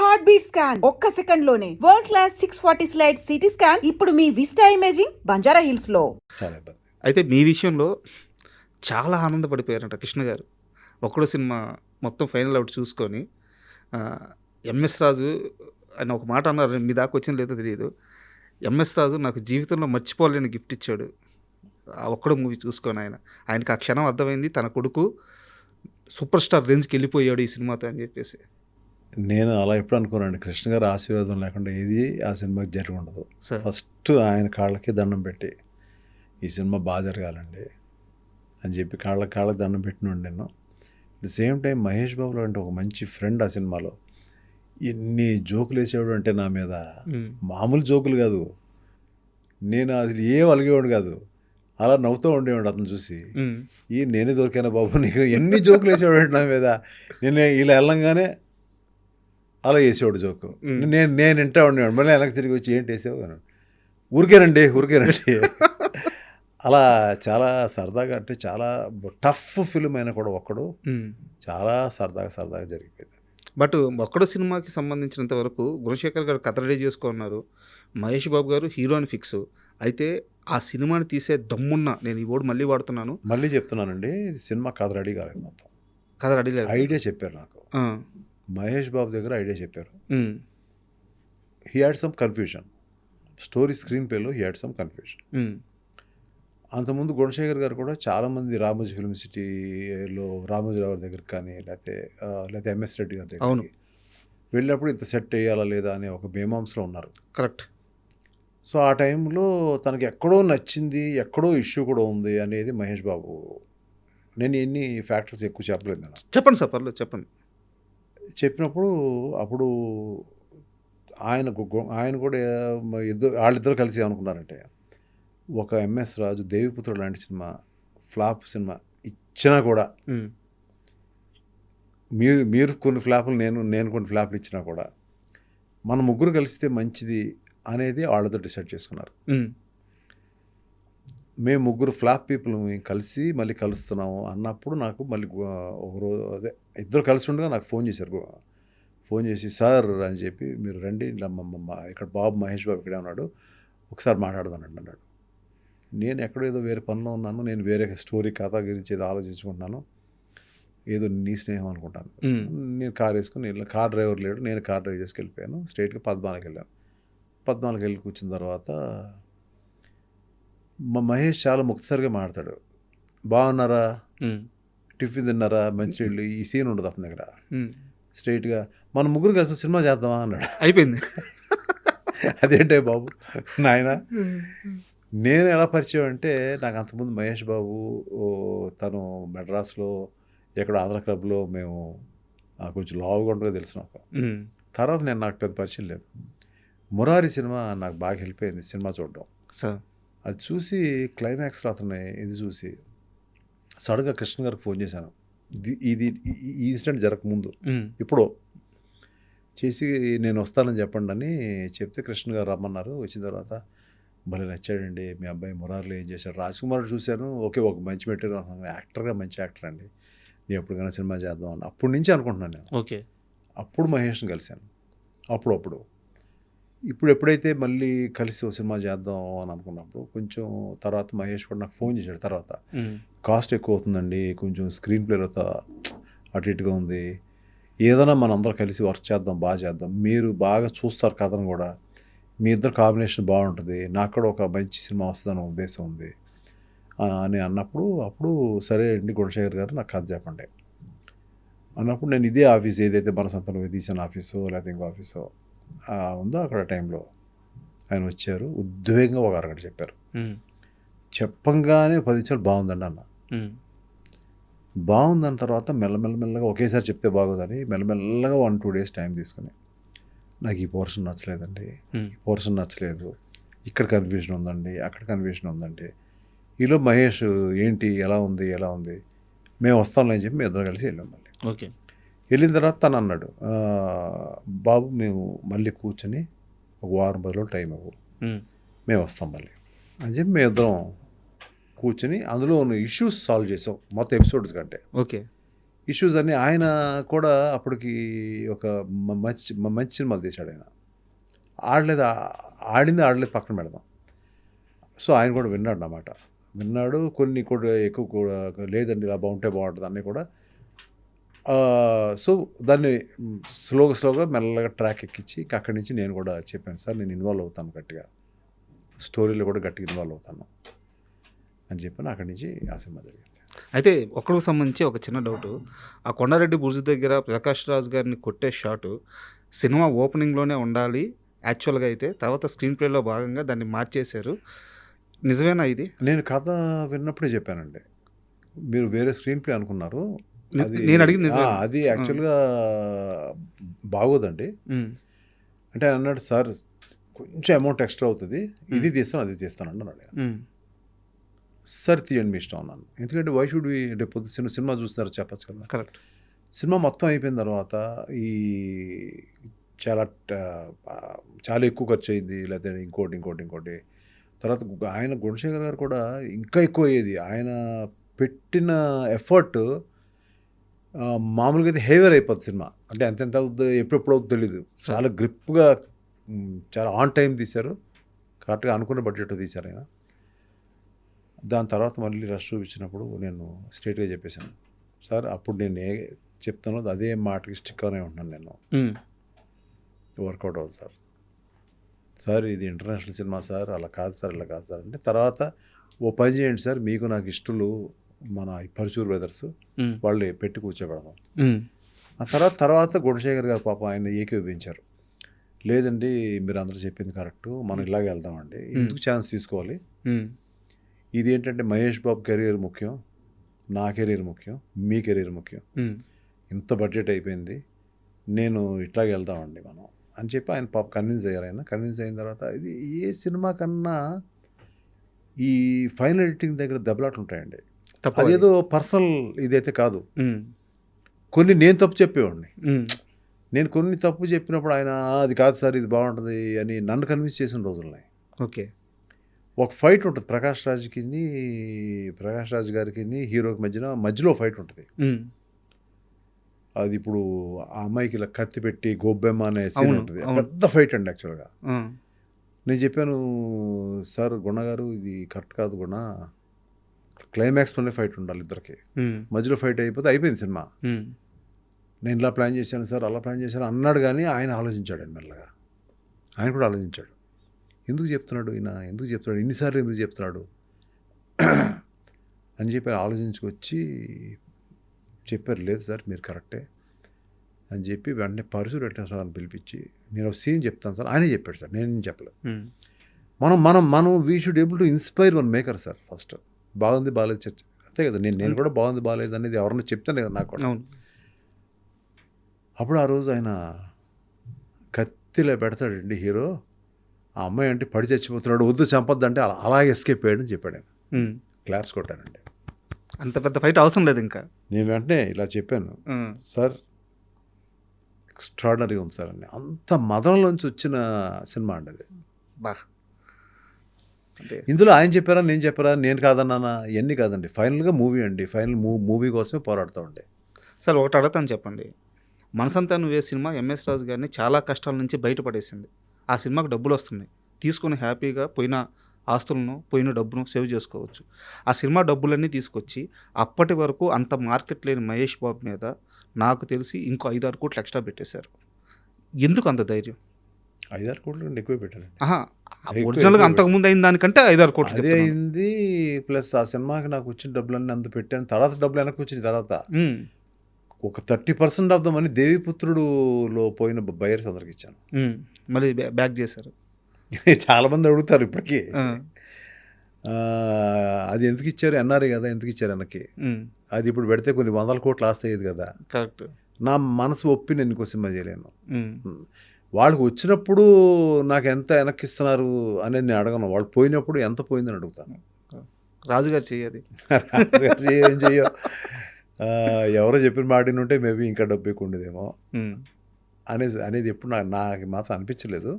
Heart beat scan ఒక్క second లోనే world class 640 slide CT scan ఇప్పుడు మీ విస్టా ఇమేజింగ్ బంజారా హిల్స్ లో. చాలా ఇబ్బంది. అయితే మీ విషయంలో చాలా ఆనందపడిపోయారంట కృష్ణ గారు. ఒక్కడో సినిమా మొత్తం ఫైనల్ అవుట్ చూసుకొని ఎంఎస్ రాజు అని ఒక మాట అన్నారు, మీ దాకా వచ్చింది లేదో తెలియదు. ఎంఎస్ రాజు నాకు జీవితంలో మర్చిపోలేని గిఫ్ట్ ఇచ్చాడు ఆ ఒక్కడో మూవీ చూసుకొని. ఆయనకి ఆ క్షణం అర్థమైంది, తన కొడుకు సూపర్ స్టార్ రేంజ్కి వెళ్ళిపోయాడు ఈ సినిమాతో అని చెప్పేసి. నేను అలా ఎప్పుడు అనుకోనండి, కృష్ణ గారి ఆశీర్వాదం లేకుండా ఏది ఆ సినిమాకి జరిగి ఉండదు. ఫస్ట్ ఆయన కాళ్ళకి దండం పెట్టి ఈ సినిమా బాగా జరగాలండి అని చెప్పి కాళ్ళకి దండం పెట్టినండి నేను. At the same time Mahesh బాబులో అంటే ఒక మంచి ఫ్రెండ్ ఆ సినిమాలో. ఎన్ని జోకులు వేసేవాడు అంటే నా మీద, మామూలు జోకులు కాదు, నేను అసలు ఏం అలిగేవాడు కాదు, అలా నవ్వుతూ ఉండేవాడు అతను చూసి. నేనే దొరికాను బాబు నీకు, ఎన్ని జోకులు వేసేవాడు అంటే నా మీద. నేను ఇలా వెళ్ళంగానే అలా వేసేవాడు జోకు, నేను వింటా ఉండేవాడు. మళ్ళీ వెనక్కి తిరిగి వచ్చి ఏంటి వేసావు అని, ఊరికేనండి అలా చాలా సరదాగా, అంటే చాలా టఫ్ ఫిల్మ్ అయినా కూడా ఒక్కడు చాలా సరదాగా జరిగిపోయింది. బట్ ఒక్కడో సినిమాకి సంబంధించినంత వరకు గుణశేఖర్ గారు కథ రెడీ చేసుకున్నారు, మహేష్ బాబు గారు హీరో అని ఫిక్స్. అయితే ఆ సినిమాని తీసే దమ్మున్న, నేను ఈ వర్డ్ మళ్ళీ వాడుతున్నాను, మళ్ళీ చెప్తున్నానండి, ఇది సినిమా కథ రెడీ కాలేదు, మొత్తం కథ రెడీ లేదు. ఐడియా చెప్పారు నాకు, మహేష్ బాబు దగ్గర ఐడియా చెప్పారు. He had some confusion, story screen ప్లేలో హీ హ్యాడ్ సమ్ కన్ఫ్యూజన్. అంతకుముందు గుణశేఖర్ గారు కూడా చాలామంది రామోజీ ఫిల్మ్ సిటీలో రామోజీరావు దగ్గరికి కానీ లేకపోతే ఎంఎస్ రెడ్డి గారి దగ్గరికి వెళ్ళినప్పుడు ఇంత సెట్ వేయాలా లేదా అనే ఒక మీమాంసలో ఉన్నారు. కరెక్ట్. సో ఆ టైంలో తనకి ఎక్కడో నచ్చింది, ఎక్కడో ఇష్యూ కూడా ఉంది అనేది మహేష్ బాబు. నేను ఎన్ని ఫ్యాక్టర్స్ ఎక్కువ చెప్పలేదు నేను. చెప్పండి సార్, పర్లేదు చెప్పండి. చెప్పినప్పుడు అప్పుడు ఆయన కూడా వాళ్ళిద్దరు కలిసి అనుకున్నారంటే, ఒక ఎంఎస్ రాజు దేవిపుత్రుడు లాంటి సినిమా, ఫ్లాప్ సినిమా ఇచ్చినా కూడా, మీరు కొన్ని ఫ్లాపులు, నేను కొన్ని ఫ్లాపులు ఇచ్చినా కూడా మన ముగ్గురు కలిస్తే మంచిది అనేది వాళ్ళతో డిసైడ్ చేసుకున్నారు. మేము ముగ్గురు ఫ్లాప్ పీపుల్ కలిసి మళ్ళీ కలుస్తున్నాము అన్నప్పుడు నాకు మళ్ళీ ఒకరోజు ఇద్దరు కలిసి ఉండగా నాకు ఫోన్ చేశారు. ఫోన్ చేసి సార్ అని చెప్పి, మీరు రండి, ఇక్కడ బాబు మహేష్ బాబు ఇక్కడే ఉన్నాడు, ఒకసారి మాట్లాడదానండి అన్నాడు. నేను ఎక్కడో ఏదో వేరే పనిలో ఉన్నాను, నేను వేరే స్టోరీ కథ గురించి ఏదో ఆలోచించుకుంటున్నాను, ఏదో నీ స్నేహం అనుకుంటాను. నేను కార్ వేసుకుని కార్ డ్రైవర్ లేడు, నేను కార్ డ్రైవ్ చేసుకు వెళ్ళిపోయాను. స్ట్రైట్గా పద్మాలకు వెళ్ళాను. పద్మాలకు వెళ్ళి కూర్చున్న తర్వాత మా మహేష్ చాలా ముక్తసరిగా మాట్లాడతాడు. బాగున్నారా, టిఫిన్ తిన్నారా, మంచినీళ్ళు, ఈ సీన్ ఉండదు అతని దగ్గర. స్ట్రైట్గా మన ముగ్గురు కలిసి సినిమా చేద్దామా అన్నాడు. అయిపోయింది. అదేంటే బాబు నాయన, నేను ఎలా పరిచయం అంటే, నాకు అంతకుముందు మహేష్ బాబు తను మెడ్రాస్లో ఎక్కడో ఆంధ్ర క్లబ్లో మేము కొంచెం లావుగా ఉండగా తెలుసు నాకు. తర్వాత నాకు పెద్ద పరిచయం లేదు. మురారి సినిమా నాకు బాగా హెల్ప్ అయింది సినిమా చూడడం. అది చూసి క్లైమాక్స్లో అతను ఇది చూసి సడన్గా కృష్ణ గారికి ఫోన్ చేశాను. ఈ ఇన్సిడెంట్ జరగకముందు ఇప్పుడు చేసి నేను వస్తానని చెప్పండి అని చెప్తే కృష్ణ గారు రమ్మన్నారు. వచ్చిన తర్వాత భలే నచ్చాడండి మీ అబ్బాయి, మురారిలో ఏం చేశాడు. రాజ్ కుమార్ చూశాను, ఓకే ఒక మంచి మెటీరియల్ అనుకున్నాను, యాక్టర్గా మంచి యాక్టర్ అండి, నేను ఎప్పటికైనా సినిమా చేద్దాం అని అప్పటి నుంచి అనుకుంటున్నాను నేను. ఓకే. అప్పుడు మహేష్ని కలిశాను అప్పుడు. ఇప్పుడు ఎప్పుడైతే మళ్ళీ కలిసి ఒక సినిమా చేద్దాం అని అనుకున్నప్పుడు కొంచెం తర్వాత మహేష్ కూడా నాకు ఫోన్ చేశాడు. తర్వాత కాస్ట్ ఎక్కువ అవుతుందండి, కొంచెం స్క్రీన్ ప్లేలో అటు ఇటుగా ఉంది, ఏదైనా మనందరం కలిసి వర్క్ చేద్దాం, బాగా చేద్దాం, మీరు బాగా చూస్తారు కథను కూడా, మీ ఇద్దరు కాంబినేషన్ బాగుంటుంది, నాకు కూడా ఒక మంచి సినిమా వస్తుందని ఉద్దేశం ఉంది అని అప్పుడు సరే అండి గుణశేఖర్ గారు నాకు కథ చెప్పండి అన్నప్పుడు, నేను ఇదే ఆఫీస్ ఏదైతే మన సంతలో తీసిన ఆఫీసో లేకపోతే ఇంకో ఆఫీసో ఉందో అక్కడ టైంలో ఆయన వచ్చారు. ఉద్వేగంగా ఒక అరగంట చెప్పారు. చెప్పంగానే 10 నిమిషాలు బాగుందండి అన్న. బాగుందన్న తర్వాత మెల్లమెల్లగా ఒకేసారి చెప్తే బాగోదని మెల్లమెల్లగా 1-2 డేస్ టైం తీసుకుని, నాకు ఈ పోర్షన్ నచ్చలేదండి, ఈ పోర్షన్ నచ్చలేదు, ఇక్కడ కన్ఫ్యూజన్ ఉందండి, అక్కడ కన్ఫ్యూజన్ ఉందండి. ఈలో మహేష్ ఏంటి ఎలా ఉంది మేము వస్తాంలే అని చెప్పి మేము ఇద్దరు కలిసి వెళ్ళాం. మళ్ళీ ఓకే. వెళ్ళిన తర్వాత తను అన్నాడు, బాబు మేము మళ్ళీ కూర్చొని ఒక వారం 10 రోజులు టైం ఇవ్వు, మేము వస్తాం మళ్ళీ అని చెప్పి మేము ఇద్దరం కూర్చొని అందులో ఉన్న ఇష్యూస్ సాల్వ్ చేసాం మొత్తం ఎపిసోడ్స్ కంటే. ఓకే. ఇష్యూస్ అన్నీ ఆయన కూడా అప్పటికి ఒక మంచి సినిమాలు తీశాడు ఆయన. ఆడలేదు పక్కన పెడదాం. సో ఆయన కూడా విన్నాడు నా మాట. విన్నాడు. కొన్ని కూడా ఎక్కువ కూడా లేదండి ఇలా బాగుంటుంది అన్నీ కూడా. సో దాన్ని స్లోగా మెల్లగా ట్రాక్ ఎక్కించి అక్కడి నుంచి నేను కూడా చెప్పాను, సార్ నేను ఇన్వాల్వ్ అవుతాను గట్టిగా, స్టోరీలో కూడా గట్టిగా ఇన్వాల్వ్ అవుతాను అని చెప్పాను. అక్కడి నుంచి ఆ సినిమా జరిగింది. అయితే ఒక్కడికి సంబంధించి ఒక చిన్న డౌటు. ఆ కొండారెడ్డి బుర్జు దగ్గర ప్రకాష్ రాజ్ గారిని కొట్టే షాటు సినిమా ఓపెనింగ్లోనే ఉండాలి యాక్చువల్గా, అయితే తర్వాత స్క్రీన్ ప్లేలో భాగంగా దాన్ని మార్చేశారు. నిజమేనా ఇది? నేను కథ విన్నప్పుడే చెప్పానండి. మీరు వేరే స్క్రీన్ ప్లే అనుకున్నారు. నేను అడిగింది నిజమే. అది యాక్చువల్గా బాగోదండి. అంటే ఆయన అన్నాడు, సార్ కొంచెం అమౌంట్ ఎక్స్ట్రా అవుతుంది, ఇది తీస్తాను అది తీస్తాను అన్నాడు. సార్ తీయండి మీ ఇష్టం అన్నాను. ఎందుకంటే వై షుడ్ వి, రేపు పొద్దున్న సినిమా చూస్తున్నారు చెప్పచ్చు కదా. కరెక్ట్. సినిమా మొత్తం అయిపోయిన తర్వాత ఈ చాలా ఎక్కువ ఖర్చు అయింది, లేకపోతే ఇంకోటి తర్వాత ఆయన గుణశేఖర్ గారు కూడా ఇంకా ఎక్కువ అయ్యేది. ఆయన పెట్టిన ఎఫర్ట్ మామూలుగా అయితే హెవీర్ అయిపోతుంది సినిమా. అంటే ఎంత అవుతుందో ఎప్పుడెప్పుడు అవుతుందో తెలీదు. చాలా గ్రిప్గా చాలా ఆన్ టైం తీశారు, కరెక్ట్గా అనుకున్న బడ్జెట్ తీశారు ఆయన. దాని తర్వాత మళ్ళీ రష్ చూపించినప్పుడు నేను స్ట్రైట్గా చెప్పేశాను, సార్ అప్పుడు నేను చెప్తానో అదే మాటకి స్టిక్ అనే ఉంటున్నాను నేను, వర్కౌట్ అవుతుంది సార్ ఇది ఇంటర్నేషనల్ సినిమా సార్, అలా కాదు సార్ ఇలా కాదు సార్ అంటే, తర్వాత ఓ పని చేయండి సార్, మీకు నాకు ఇష్టలు మన పరుచూరు బ్రదర్స్ వాళ్ళు పెట్టి కూర్చోబెడదాం. ఆ తర్వాత గుణశేఖర్ గారు పాపం ఆయన ఏకీభవించారు, లేదండి మీరు అందరూ చెప్పింది కరెక్ట్, మనం ఇలాగే వెళ్దామండి, ఎందుకు ఛాన్స్ తీసుకోవాలి, ఇది ఏంటంటే మహేష్ బాబు కెరీర్ ముఖ్యం, నా కెరీర్ ముఖ్యం, మీ కెరీర్ ముఖ్యం, ఇంత బడ్జెట్ అయిపోయింది, నేను ఇట్లాగే వెళ్దామండి మనం అని చెప్పి ఆయన పాప కన్విన్స్ అయ్యారు. ఆయన కన్విన్స్ అయిన తర్వాత ఇది ఏ సినిమా కన్నా ఈ ఫైనల్ ఎడిటింగ్ దగ్గర దెబ్బలాట్లు ఉంటాయండి. అదేదో పర్సనల్ ఇదైతే కాదు. కొన్ని నేను తప్పు చెప్పేవాడిని, నేను కొన్ని తప్పు చెప్పినప్పుడు ఆయన అది కాదు సార్ ఇది బాగుంటుంది అని నన్ను కన్విన్స్ చేసిన రోజులున్నాయి. ఓకే. ఒక ఫైట్ ఉంటుంది ప్రకాష్ రాజ్ గారికి హీరోకి మధ్యలో ఫైట్ ఉంటుంది. అది ఇప్పుడు ఆ అమ్మాయికి ఇలా కత్తి పెట్టి గొబ్బెమ్మ అనే సీన్ ఉంటుంది, పెద్ద ఫైట్ అండి యాక్చువల్గా. నేను చెప్పాను, సార్ గుణ గారు ఇది కరెక్ట్ కాదు గుణ, క్లైమాక్స్లోనే ఫైట్ ఉండాలి ఇద్దరికి, మధ్యలో ఫైట్ అయిపోయింది సినిమా. నేను ఇలా ప్లాన్ చేశాను సార్ అలా ప్లాన్ చేశాను అన్నాడు, కానీ ఆయన ఆలోచించాడు, ఆయన మెల్లగా ఆయన కూడా ఆలోచించాడు, ఎందుకు చెప్తున్నాడు ఇన్నిసార్లు ఎందుకు చెప్తున్నాడు అని చెప్పి ఆలోచించుకొచ్చి చెప్పారు, లేదు సార్ మీరు కరెక్టే అని చెప్పి వెంటనే పరుచూరు వెంకటేశ్వరరావుని పిలిపించి నేను ఒక సీన్ చెప్తాను సార్, ఆయనే చెప్పాడు సార్, నేను చెప్పలేదు. మనం we should able to inspire one maker sir. First బాగుంది బాగాలేదు చర్చ అంతే కదా, నేను కూడా బాగుంది బాగాలేదు అనేది ఎవరన్నా చెప్తానే కదా నాకు కూడా. అప్పుడు ఆ రోజు ఆయన కత్తిలో పెడతాడండి హీరో, ఆ అమ్మాయి అంటే పడి చచ్చిపోతున్నాడు, వద్దు చంపొద్దంటే అలాగే ఎస్కేప్ అయ్యాడని చెప్పాడు ఆయన. క్లాప్స్ కొట్టానండి. అంత పెద్ద ఫైట్ అవసరం లేదు ఇంకా. నేను వెంటనే ఇలా చెప్పాను, సార్ ఎక్స్ట్రాడనరీ ఉంది సార్ అని. అంత మదనలోంచి వచ్చిన సినిమా అండి అది. ఇందులో ఆయన చెప్పారా నేను చెప్పారా నేను కాదన్నానా ఇవన్నీ కాదండి, ఫైనల్గా మూవీ అండి, మూవీ కోసమే పోరాడుతూ ఉండే. సార్ ఒకటి అడుగుతాను చెప్పండి, మనసంతా నువ్వే సినిమా ఎంఎస్ రాజు గారిని చాలా కష్టాల నుంచి బయటపడేసింది. ఆ సినిమాకు డబ్బులు వస్తున్నాయి, తీసుకొని హ్యాపీగా పోయిన ఆస్తులను పోయిన డబ్బును సేవ్ చేసుకోవచ్చు. ఆ సినిమా డబ్బులన్నీ తీసుకొచ్చి అప్పటి వరకు అంత మార్కెట్ లేని మహేష్ బాబు మీద నాకు తెలిసి ఇంకో 5-6 కోట్లు ఎక్స్ట్రా పెట్టేశారు. ఎందుకు అంత ధైర్యం? 5-6 కోట్లు ఎక్కువ పెట్టారండి. ఒరిజినల్గా అంతకుముందు అయిన దానికంటే 5-6 కోట్లు అదే అయింది. ప్లస్ ఆ సినిమాకి నాకు వచ్చిన డబ్బులన్నీ అంత పెట్టాను, తర్వాత డబ్బులు వెనక్కి వచ్చిన తర్వాత ఒక 30% ఆఫ్ ద మనీ దేవిపుత్రుడులో పోయిన బయర్స్ అందరికి ఇచ్చాను. మళ్ళీ బ్యాక్ చేశారు. చాలామంది అడుగుతారు ఇప్పటికీ, అది ఎందుకు ఇచ్చారు, ఎన్ఆర్ఐ కదా ఎందుకు ఇచ్చారు వెనక్కి, అది ఇప్పుడు పెడితే కొన్ని 100 కోట్లు ఆస్తయ్యేది కదా. కరెక్ట్. నా మనసు ఒప్పి నేను ఇంకో సినిమా చేయలేను. వాళ్ళకి వచ్చినప్పుడు నాకు ఎంత వెనక్కి ఇస్తున్నారు అనేది నేను అడగను, వాళ్ళు పోయినప్పుడు ఎంత పోయిందని అడుగుతాను. రాజుగారు చెయ్యది ఏం చెయ్యో, ఎవరో చెప్పిన మాటిని ఉంటే మేబీ ఇంకా డబ్బు ఎక్కువ ఉండేదేమో అనేది ఎప్పుడు నాకు మాత్రం అనిపించలేదు.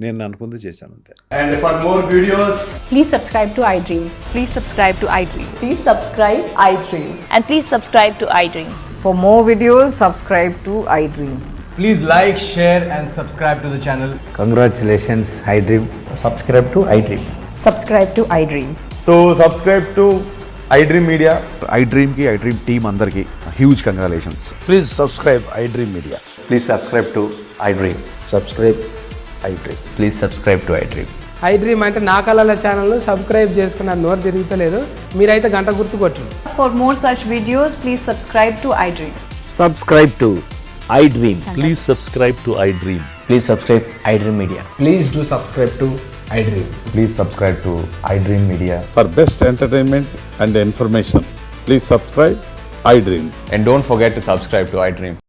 నేను అనుకుంది చేశాను అంతే. And for more videos, Please subscribe to iDream. Please subscribe to iDream. Please subscribe iDreams. And please subscribe to iDream. For more videos, subscribe to iDream. please like, share and subscribe to the channel. Congratulations, iDream. Subscribe to iDream. Subscribe to iDream. So subscribe to iDream Media. iDreamకి iDream team అందరికీ huge congratulations. Please subscribe iDream Media. Please subscribe to iDream. Subscribe iDream. Please subscribe to iDream. iDream అంటే నా కళల channel subscribe చేసుకున్న నోరు తిరుగుతలేదు, మీరైతే గంట గుర్తు కొట్టండి. For more such videos, please subscribe to iDream. Subscribe to iDream. Please subscribe to iDream. Please subscribe iDream Media. Please do subscribe to iDream. Please subscribe to iDream Media. For best entertainment and information please subscribe iDream. And don't forget to subscribe to iDream.